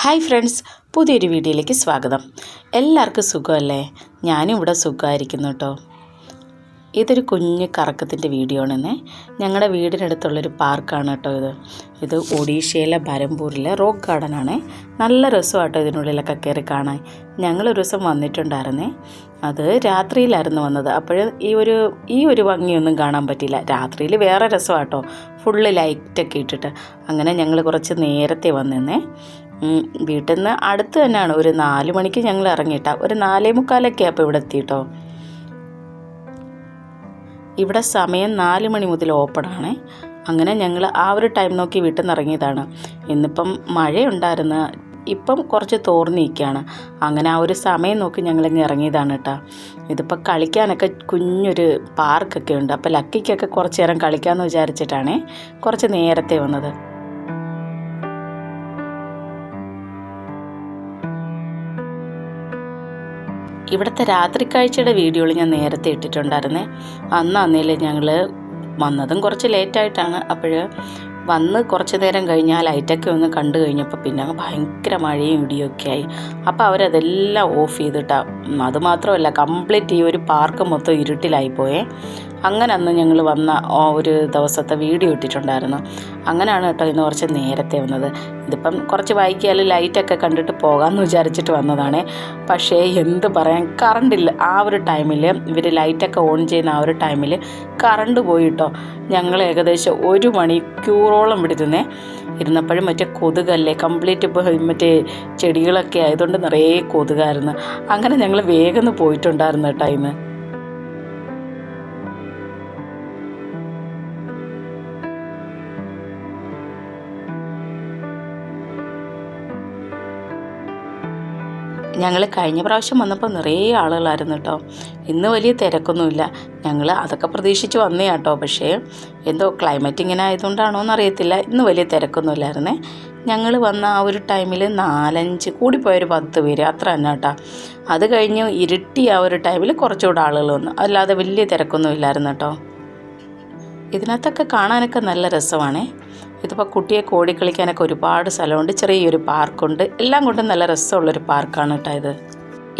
Hi friends, പുതിയൊരു വീഡിയോയിലേക്ക് സ്വാഗതം. എല്ലാവർക്കും സുഖമല്ലേ? ഞാനും ഇവിടെ സുഖമായിരിക്കുന്നു കേട്ടോ. ഇതൊരു കുഞ്ഞ് കറക്കത്തിൻ്റെ വീഡിയോ ആണെന്നേ. ഞങ്ങളുടെ വീടിനടുത്തുള്ളൊരു പാർക്കാണ് കേട്ടോ ഇത് ഒഡീഷയിലെ ബരംപൂരിലെ റോക്ക് ഗാർഡനാണ്. നല്ല രസമാട്ടോ ഇതിനുള്ളിലൊക്കെ കയറി കാണാൻ. ഞങ്ങളൊരു ദിവസം വന്നിട്ടുണ്ടായിരുന്നേ. അത് രാത്രിയിലായിരുന്നു വന്നത്. അപ്പോൾ ഈ ഒരു ഭംഗിയൊന്നും കാണാൻ പറ്റില്ല. രാത്രിയിൽ വേറെ രസമാട്ടോ, ഫുള്ള് ലൈറ്റൊക്കെ ഇട്ടിട്ട്. അങ്ങനെ ഞങ്ങൾ കുറച്ച് നേരത്തെ വന്നേ. വീട്ടിൽ നിന്ന് അടുത്ത് തന്നെയാണ്. ഒരു 4 മണിക്ക് ഞങ്ങൾ ഇറങ്ങിയിട്ടാ. ഒരു 4:45 അപ്പോൾ ഇവിടെ എത്തിയിട്ടോ. ഇവിടെ സമയം 4 മണി മുതൽ ഓപ്പണാണ്. അങ്ങനെ ഞങ്ങൾ ആ ഒരു ടൈം നോക്കി വീട്ടിൽ നിന്ന് ഇറങ്ങിയതാണ്. ഇന്നിപ്പം മഴയുണ്ടായിരുന്നു, ഇപ്പം കുറച്ച് തോർന്നിരിക്കുകയാണ്. അങ്ങനെ ആ ഒരു സമയം നോക്കി ഞങ്ങളിങ്ങ് ഇറങ്ങിയതാണ് കേട്ടോ. ഇതിപ്പോൾ കളിക്കാനൊക്കെ കുഞ്ഞൊരു പാർക്കൊക്കെ ഉണ്ട്. അപ്പോൾ ലക്കിക്കൊക്കെ കുറച്ച് നേരം കളിക്കാമെന്ന് വിചാരിച്ചിട്ടാണ് കുറച്ച് നേരത്തെ വന്നത്. ഇവിടുത്തെ രാത്രി കാഴ്ചയുടെ വീഡിയോകൾ ഞാൻ നേരത്തെ ഇട്ടിട്ടുണ്ടായിരുന്നേ. അന്നേലും ഞങ്ങൾ വന്നതും കുറച്ച് ലേറ്റായിട്ടാണ്. അപ്പോൾ വന്ന് കുറച്ച് നേരം കഴിഞ്ഞ് ആ ലൈറ്റൊക്കെ ഒന്ന് കണ്ടു കഴിഞ്ഞപ്പോൾ പിന്നെ ഭയങ്കര മഴയും ഇടിയൊക്കെ ആയി. അപ്പോൾ അവരതെല്ലാം ഓഫ് ചെയ്തിട്ടാണ്. അതുമാത്രമല്ല, കംപ്ലീറ്റ് ഈ ഒരു പാർക്ക് മൊത്തം ഇരുട്ടിലായിപ്പോയേ. അങ്ങനെ അന്ന് ഞങ്ങൾ വന്ന ഒരു ദിവസത്തെ വീഡിയോ ഇട്ടിട്ടുണ്ടായിരുന്നു. അങ്ങനെയാണ് കേട്ടോ ഇന്ന് കുറച്ച് നേരത്തെ വന്നത്. ഇതിപ്പം കുറച്ച് വൈകിയാലും ലൈറ്റൊക്കെ കണ്ടിട്ട് പോകാമെന്ന് വിചാരിച്ചിട്ട് വന്നതാണ്. പക്ഷേ എന്ത് പറയാൻ, കറണ്ടില്ല. ആ ഒരു ടൈമിൽ ഇവർ ലൈറ്റൊക്കെ ഓൺ ചെയ്യുന്ന ആ ഒരു ടൈമിൽ കറണ്ട് പോയിട്ടോ. ഞങ്ങൾ ഏകദേശം 1 മണിക്കൂറോളം ഇരുന്നപ്പോഴും മറ്റേ കൊതുകല്ലേ, കംപ്ലീറ്റ് മറ്റേ ചെടികളൊക്കെ ആയതുകൊണ്ട് നിറയെ കൊതുകായിരുന്നു. അങ്ങനെ ഞങ്ങൾ വേഗം പോയിട്ടുണ്ടായിരുന്നു കേട്ടോ ഇന്ന്. ഞങ്ങൾ കഴിഞ്ഞ പ്രാവശ്യം വന്നപ്പോൾ നിറയെ ആളുകളായിരുന്നു കേട്ടോ. ഇന്ന് വലിയ തിരക്കൊന്നുമില്ല. ഞങ്ങൾ അതൊക്കെ പ്രതീക്ഷിച്ച് വന്നേ കേട്ടോ. പക്ഷേ എന്തോ ക്ലൈമറ്റ് ഇങ്ങനെ ആയതുകൊണ്ടാണോ എന്നറിയത്തില്ല, ഇന്ന് വലിയ തിരക്കൊന്നുമില്ലായിരുന്നേ. ഞങ്ങൾ വന്ന ആ ഒരു ടൈമിൽ 4-5 കൂടിപ്പോയൊരു 10 പേര് അത്ര തന്നെ കേട്ടോ. അത് കഴിഞ്ഞ് ഇരുട്ടി ആ ഒരു ടൈമിൽ കുറച്ചുകൂടെ ആളുകൾ വന്നു. അല്ലാതെ വലിയ തിരക്കൊന്നും ഇല്ലായിരുന്നു കേട്ടോ. ഇതിനകത്തൊക്കെ കാണാനൊക്കെ നല്ല രസമാണേ. ഇതിപ്പോൾ കുട്ടിയൊക്കെ ഓടിക്കളിക്കാനൊക്കെ ഒരുപാട് സ്ഥലമുണ്ട്, ചെറിയൊരു പാർക്കുണ്ട്. എല്ലാം കൊണ്ടും നല്ല രസമുള്ളൊരു പാർക്കാണ് കേട്ടോ ഇത്.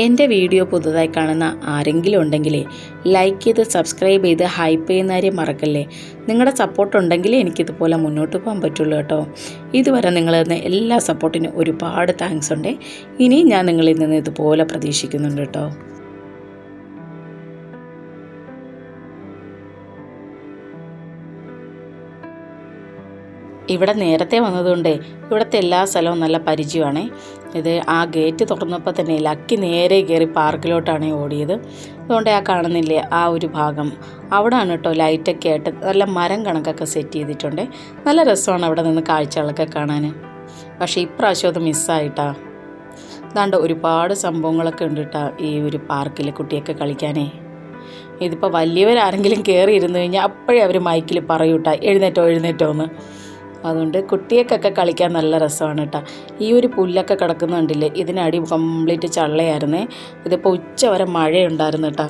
എൻ്റെ വീഡിയോ പുതുതായി കാണുന്ന ആരെങ്കിലും ഉണ്ടെങ്കിലേ ലൈക്ക് ചെയ്ത് സബ്സ്ക്രൈബ് ചെയ്ത് ഹൈപ്പ് ചെയ്യുന്ന കാര്യം മറക്കല്ലേ. നിങ്ങളുടെ സപ്പോർട്ട് ഉണ്ടെങ്കിലേ എനിക്കിതുപോലെ മുന്നോട്ട് പോകാൻ പറ്റുള്ളൂ കേട്ടോ. ഇതുവരെ നിങ്ങൾ തന്ന എല്ലാ സപ്പോർട്ടിനും ഒരുപാട് താങ്ക്സ് ഉണ്ട്. ഇനിയും ഞാൻ നിങ്ങളിൽ നിന്ന് ഇതുപോലെ പ്രതീക്ഷിക്കുന്നുണ്ട് കേട്ടോ. ഇവിടെ നേരത്തെ വന്നതുകൊണ്ടേ ഇവിടുത്തെ എല്ലാ സ്ഥലവും നല്ല പരിചയമാണ്. ഇത് ആ ഗേറ്റ് തുറന്നപ്പോൾ തന്നെ ലക്കി നേരെ കയറി പാർക്കിലോട്ടാണ് ഓടിയത്. അതുകൊണ്ട് ആ കാണുന്നില്ലേ ആ ഒരു ഭാഗം, അവിടെയാണ് കേട്ടോ ലൈറ്റൊക്കെ ആയിട്ട് നല്ല മരം കണക്കൊക്കെ സെറ്റ് ചെയ്തിട്ടുണ്ട്. നല്ല രസമാണ് അവിടെ നിന്ന് കാഴ്ചകളൊക്കെ കാണാൻ. പക്ഷേ ഇപ്രാവശ്യം അത് മിസ്സായിട്ടാ. അതാണ്ട് ഒരുപാട് സംഭവങ്ങളൊക്കെ ഉണ്ട് കേട്ടോ ഈ ഒരു പാർക്കിൽ കുട്ടിയൊക്കെ കളിക്കാനേ. ഇതിപ്പോൾ വലിയവരാരെങ്കിലും കയറി ഇരുന്ന് കഴിഞ്ഞാൽ അപ്പോഴേ അവർ മൈക്കിൽ പറയൂട്ടാ എഴുന്നേറ്റോ എന്ന്. അതുകൊണ്ട് കുട്ടിയൊക്കെ കളിക്കാൻ നല്ല രസമാണ് കേട്ടോ. ഈ ഒരു പുല്ലൊക്കെ കിടക്കുന്ന കണ്ടില്ലേ, ഇതിനടി കംപ്ലീറ്റ് ചള്ളയായിരുന്നേ. ഇതിപ്പോൾ ഉച്ച വരെ മഴയുണ്ടായിരുന്നു കേട്ടോ.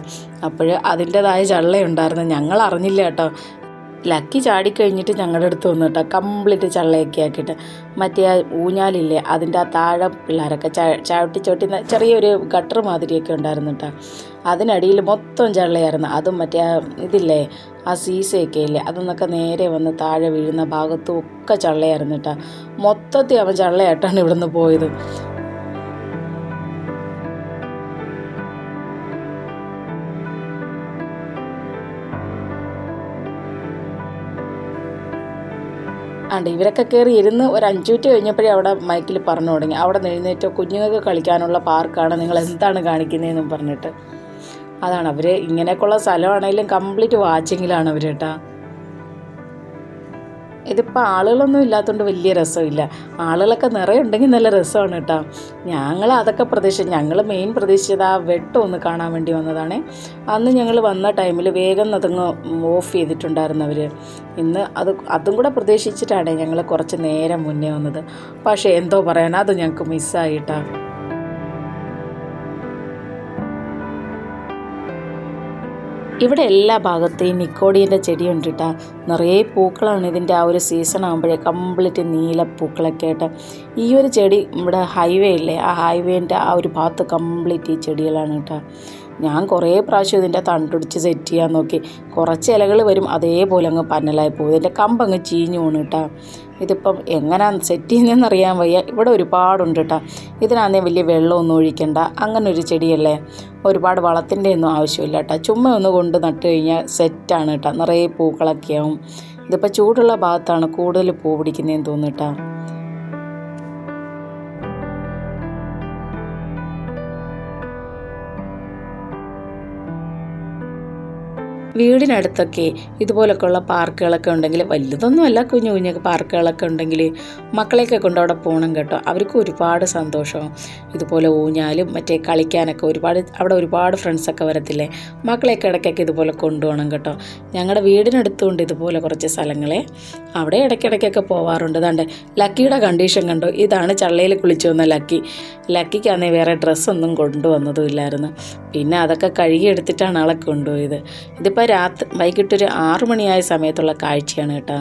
അപ്പോൾ അതിൻ്റേതായ ചള്ളയുണ്ടായിരുന്നു. ഞങ്ങൾ അറിഞ്ഞില്ല കേട്ടോ. ലക്കി ചാടിക്കഴിഞ്ഞിട്ട് ഞങ്ങളുടെ അടുത്ത് വന്നു കേട്ടോ, കംപ്ലീറ്റ് ചള്ളയൊക്കെ ആക്കിയിട്ട്. മറ്റേ ആ ഊഞ്ഞാലില്ലേ, അതിൻ്റെ ആ താഴെ പിള്ളേരൊക്കെ ചവിട്ടി ചെറിയൊരു ഗട്ടർ മാതിരിയൊക്കെ ഉണ്ടായിരുന്നു കേട്ടോ. അതിനടിയിൽ മൊത്തം ചള്ളയായിരുന്നു. അതും മറ്റേ ആ ഇതില്ലേ, ആ സീസയൊക്കെ ഇല്ലേ, അതൊന്നൊക്കെ നേരെ വന്ന് താഴെ വീഴുന്ന ഭാഗത്തും ഒക്കെ ചള്ളയായിരുന്നു കേട്ടോ. മൊത്തത്തിൽ അവൻ ചള്ളയായിട്ടാണ് ഇവിടെ നിന്ന് പോയത്. ഇവരൊക്കെ കയറി ഇരുന്ന് ഒരു 5 മിനിറ്റ് കഴിഞ്ഞപ്പോഴേ അവിടെ മൈക്കിൽ പറഞ്ഞു തുടങ്ങി, അവിടെ എഴുന്നേറ്റോ, കുഞ്ഞുങ്ങൾക്ക് കളിക്കാനുള്ള പാർക്കാണ്, നിങ്ങൾ എന്താണ് കാണിക്കുന്നതെന്നും പറഞ്ഞിട്ട്. അതാണ് അവർ ഇങ്ങനെയൊക്കെയുള്ള സ്ഥലമാണെങ്കിലും കംപ്ലീറ്റ് വാച്ചിങ്ങിലാണ് അവർ കേട്ടോ. ഇതിപ്പോൾ ആളുകളൊന്നും ഇല്ലാത്തതുകൊണ്ട് വലിയ രസമില്ല. ആളുകളൊക്കെ നിറയെ ഉണ്ടെങ്കിൽ നല്ല രസമാണ് കേട്ടോ. ഞങ്ങൾ അതൊക്കെ ഞങ്ങൾ മെയിൻ പ്രതീക്ഷിച്ചത് ആ വെട്ടം ഒന്ന് കാണാൻ വേണ്ടി വന്നതാണ്. അന്ന് ഞങ്ങൾ വന്ന ടൈമിൽ വേഗം അതങ്ങ് ഓഫ് ചെയ്തിട്ടുണ്ടായിരുന്നു അവർ. ഇന്ന് അതും കൂടെ പ്രതീക്ഷിച്ചിട്ടാണ് ഞങ്ങൾ കുറച്ച് നേരം മുന്നേ വന്നത്. പക്ഷേ എന്തോ പറയാൻ, അത് ഞങ്ങൾക്ക് മിസ്സായിട്ടാ. ഇവിടെ എല്ലാ ഭാഗത്തും ഈ നിക്കോഡിയൻ്റെ ചെടി ഉണ്ട് കേട്ടോ. നിറയെ പൂക്കളാണ്. ഇതിൻ്റെ ആ ഒരു സീസൺ ആകുമ്പോഴേ കംപ്ലീറ്റ് നീല പൂക്കളൊക്കെ ആയിട്ട്. ഈ ഒരു ചെടി ഇവിടെ ഹൈവേ ഇല്ലേ, ആ ഹൈവേൻ്റെ ആ ഒരു ഭാഗത്ത് കംപ്ലീറ്റ് ഈ ചെടികളാണ് കേട്ടോ. ഞാൻ കുറേ പ്രാവശ്യം ഇതിൻ്റെ തണ്ടൊടിച്ച് സെറ്റ് ചെയ്യാൻ നോക്കി. കുറച്ച് ഇലകൾ വരും, അതേപോലെ അങ്ങ് പന്നലായി പോകും. ഇതിൻ്റെ കമ്പങ്ങ് ചീഞ്ഞു പോകണം കേട്ടോ. ഇതിപ്പം എങ്ങനെയാണ് സെറ്റ് ചെയ്യുന്നതെന്ന് അറിയാൻ വയ്യ. ഇവിടെ ഒരുപാടുണ്ട് കേട്ടോ. ഇതിനാന്നേ വലിയ വെള്ളമൊന്നും ഒഴിക്കണ്ട, അങ്ങനെ ഒരു ചെടിയല്ലേ. ഒരുപാട് വളത്തിൻ്റെ ഒന്നും ആവശ്യമില്ല കേട്ടോ. ചുമ്മാ ഒന്ന് കൊണ്ട് നട്ട് കഴിഞ്ഞാൽ സെറ്റാണ് കേട്ടോ. നിറയെ പൂക്കളൊക്കെ ആവും. ഇതിപ്പോൾ ചൂടുള്ള ഭാഗത്താണ് കൂടുതൽ പൂ പിടിക്കുന്നതെന്ന് തോന്നുന്നു കേട്ടോ. വീടിനടുത്തൊക്കെ ഇതുപോലൊക്കെയുള്ള പാർക്കുകളൊക്കെ ഉണ്ടെങ്കിൽ, വലുതൊന്നുമല്ല, കുഞ്ഞു കുഞ്ഞു പാർക്കുകളൊക്കെ ഉണ്ടെങ്കിൽ മക്കളെയൊക്കെ കൊണ്ട് അവിടെ പോകണം കേട്ടോ. അവർക്ക് ഒരുപാട് സന്തോഷവും. ഇതുപോലെ ഊഞ്ഞാലും മറ്റേ കളിക്കാനൊക്കെ അവിടെ ഒരുപാട് ഫ്രണ്ട്സൊക്കെ വരത്തില്ലേ. മക്കളെയൊക്കെ ഇടയ്ക്കൊക്കെ ഇതുപോലെ കൊണ്ടുപോകണം കേട്ടോ. ഞങ്ങളുടെ വീടിനടുത്തുകൊണ്ട് ഇതുപോലെ കുറച്ച് സ്ഥലങ്ങളെ അവിടെ ഇടയ്ക്കിടയ്ക്കൊക്കെ പോവാറുണ്ട്. അതാണ്ട് ലക്കിയുടെ കണ്ടീഷൻ കണ്ടോ. ഇതാണ് ചള്ളയിൽ കുളിച്ചു വന്ന ലക്കിക്കാന്നേ വേറെ ഡ്രസ്സൊന്നും കൊണ്ടുവന്നതും ഇല്ലായിരുന്നു. പിന്നെ അതൊക്കെ കഴുകിയെടുത്തിട്ടാണ് ആളെ കൊണ്ടുപോയത്. ഇതിപ്പോൾ വൈകിട്ട് ഒരു 6 മണിയായ സമയത്തുള്ള കാഴ്ചയാണ് കേട്ടോ.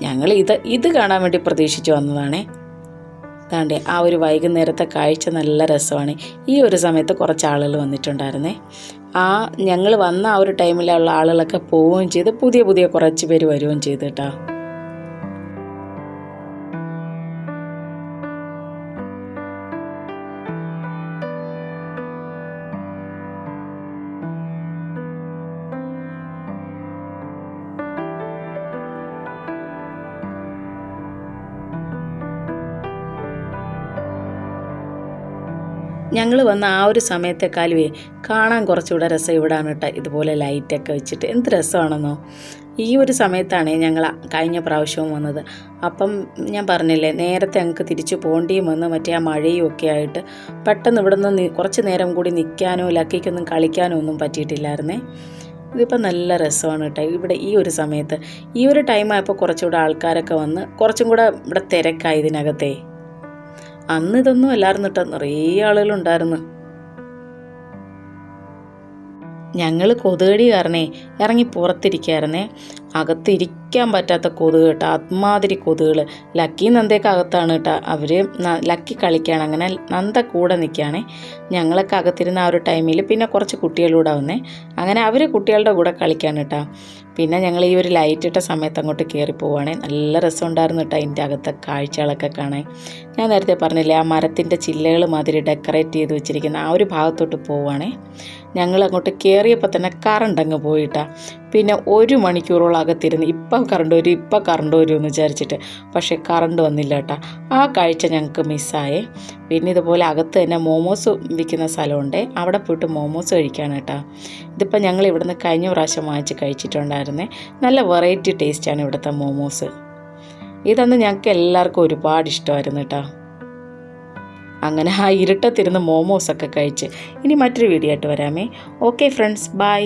ഞങ്ങൾ ഇത് കാണാൻ വേണ്ടി പ്രതീക്ഷിച്ച് വന്നതാണേ. അതാണ്ട് ആ ഒരു വൈകുന്നേരത്തെ കാഴ്ച നല്ല രസമാണ്. ഈ ഒരു സമയത്ത് കുറച്ച് ആളുകൾ വന്നിട്ടുണ്ടായിരുന്നേ. ഞങ്ങൾ വന്ന ആ ഒരു ടൈമിലുള്ള ആളുകളൊക്കെ പോവുകയും ചെയ്ത് പുതിയ കുറച്ച് പേര് വരികയും ചെയ്തു കേട്ടോ. ഞങ്ങൾ വന്ന ആ ഒരു സമയത്തെക്കാളുമേ കാണാൻ കുറച്ചുകൂടെ രസം ഇവിടാണ് കേട്ടോ. ഇതുപോലെ ലൈറ്റൊക്കെ വെച്ചിട്ട് എന്ത് രസമാണെന്നോ. ഈ ഒരു സമയത്താണ് ഞങ്ങൾ കഴിഞ്ഞ പ്രാവശ്യവും വന്നത്. അപ്പം ഞാൻ പറഞ്ഞില്ലേ, നേരത്തെ ഞങ്ങൾക്ക് തിരിച്ചു പോകേണ്ടിയും വന്ന് മറ്റേ ആ മഴയും ഒക്കെ ആയിട്ട് പെട്ടെന്ന് ഇവിടെ നിന്ന് കുറച്ച് നേരം കൂടി നിൽക്കാനോ ലക്കിക്കൊന്നും കളിക്കാനോ ഒന്നും പറ്റിയിട്ടില്ലായിരുന്നേ. ഇതിപ്പോൾ നല്ല രസമാണ് കേട്ടോ. ഇവിടെ ഈ ഒരു സമയത്ത് ഈ ഒരു ടൈമായപ്പോൾ കുറച്ചുകൂടെ ആൾക്കാരൊക്കെ വന്ന് കുറച്ചും കൂടെ ഇവിടെ തിരക്കായി ഇതിനകത്തെ. അന്ന് ഇതൊന്നും അല്ലായിരുന്നു കേട്ടോ, നിറയെ ആളുകളുണ്ടായിരുന്നു. ഞങ്ങൾ കൊതുകടി കാരണേ ഇറങ്ങി പുറത്തിരിക്കായിരുന്നേ. അകത്തിരിക്കാൻ പറ്റാത്ത കൊതുക് കേട്ടോ, അത്മാതിരി കൊതുകൾ. ലക്കി നന്ദയൊക്കെ അകത്താണ് കേട്ടോ. അവർ ലക്കി കളിക്കുകയാണ്, അങ്ങനെ നന്ദ കൂടെ നിൽക്കുകയാണേ. ഞങ്ങളൊക്കെ അകത്തിരുന്ന ആ ഒരു ടൈമിൽ പിന്നെ കുറച്ച് കുട്ടികളൂടെ വന്നേ. അങ്ങനെ അവർ കുട്ടികളുടെ കൂടെ കളിക്കുകയാണ് കേട്ടോ. പിന്നെ ഞങ്ങൾ ഈ ഒരു ലൈറ്റ് ഇട്ട സമയത്ത് അങ്ങോട്ട് കയറി പോവുകയാണേ. നല്ല രസമുണ്ടായിരുന്നു കേട്ടോ അതിൻ്റെ അകത്തെ കാഴ്ചകളൊക്കെ കാണാൻ. ഞാൻ നേരത്തെ പറഞ്ഞില്ലേ, ആ മരത്തിൻ്റെ ചില്ലകൾ മാതിരി ഡെക്കറേറ്റ് ചെയ്ത് വെച്ചിരിക്കുന്ന ആ ഒരു ഭാഗത്തോട്ട് പോവുകയാണേ. ഞങ്ങൾ അങ്ങോട്ട് കയറിയപ്പോൾ തന്നെ കറണ്ട് അങ്ങ് പോയിട്ടാ. പിന്നെ 1 മണിക്കൂറോളം അകത്തിരുന്ന് ഇപ്പം കറണ്ട് വരും എന്ന് വിചാരിച്ചിട്ട്. പക്ഷേ കറണ്ട് വന്നില്ല കേട്ടോ. ആ കാഴ്ച ഞങ്ങൾക്ക് മിസ്സായേ. പിന്നെ ഇതുപോലെ അകത്ത് തന്നെ മോമോസ് വിൽക്കുന്ന സ്ഥലമുണ്ട്, അവിടെ പോയിട്ട് മോമോസ് കഴിക്കുകയാണ് കേട്ടോ. ഇതിപ്പോൾ ഞങ്ങൾ ഇവിടുന്ന് കഴിഞ്ഞ പ്രാവശ്യം വാങ്ങിച്ച് കഴിച്ചിട്ടുണ്ടായിരുന്നേ. നല്ല വെറൈറ്റി ടേസ്റ്റാണ് ഇവിടുത്തെ മോമോസ്. ഇതന്ന് ഞങ്ങൾക്ക് എല്ലാവർക്കും ഒരുപാട് ഇഷ്ടമായിരുന്നു കേട്ടോ. അങ്ങനെ ആ ഇരുട്ടത്തിരുന്ന് മോമോസൊക്കെ കഴിച്ച് ഇനി മറ്റൊരു വീഡിയോ ആയിട്ട് വരാമേ. Okay friends, by.